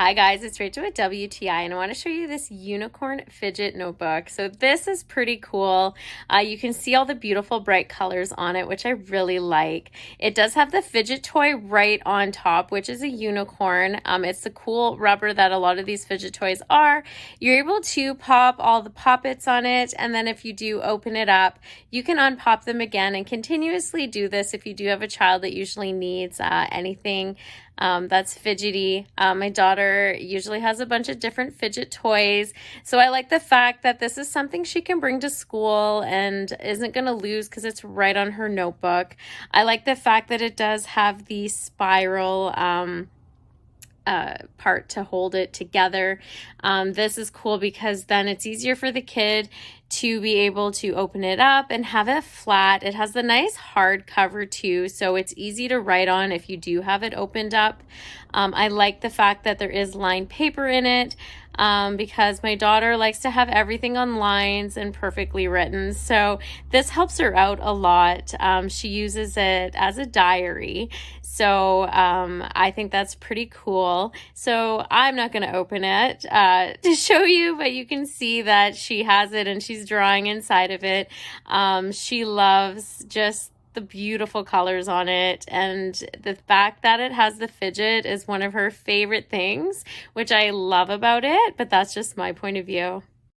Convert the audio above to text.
Hi guys, it's Rachel with WTI and I want to show you this unicorn fidget notebook. So this is pretty cool. You can see all the beautiful bright colors on it, which I really like. It does have the fidget toy right on top, which is a unicorn. It's the cool rubber that a lot of these fidget toys are. You're able to pop all the poppets on it, and then if you do open it up, you can unpop them again and continuously do this if you do have a child that usually needs anything that's fidgety. My daughter usually has a bunch of different fidget toys, so I like the fact that this is something she can bring to school and isn't going to lose because it's right on her notebook. I like the fact that it does have the spiral part to hold it together. This is cool because then it's easier for the kid to be able to open it up and have it flat. It has the nice hard cover too, so it's easy to write on if you do have it opened up. I like the fact that there is lined paper in it because my daughter likes to have everything on lines and perfectly written, so this helps her out a lot. She uses it as a diary, so I think that's pretty cool. So I'm not going to open it to show you, but you can see that she has it and she's drawing inside of it. She loves just the beautiful colors on it, and the fact that it has the fidget is one of her favorite things, which I love about it, but that's just my point of view.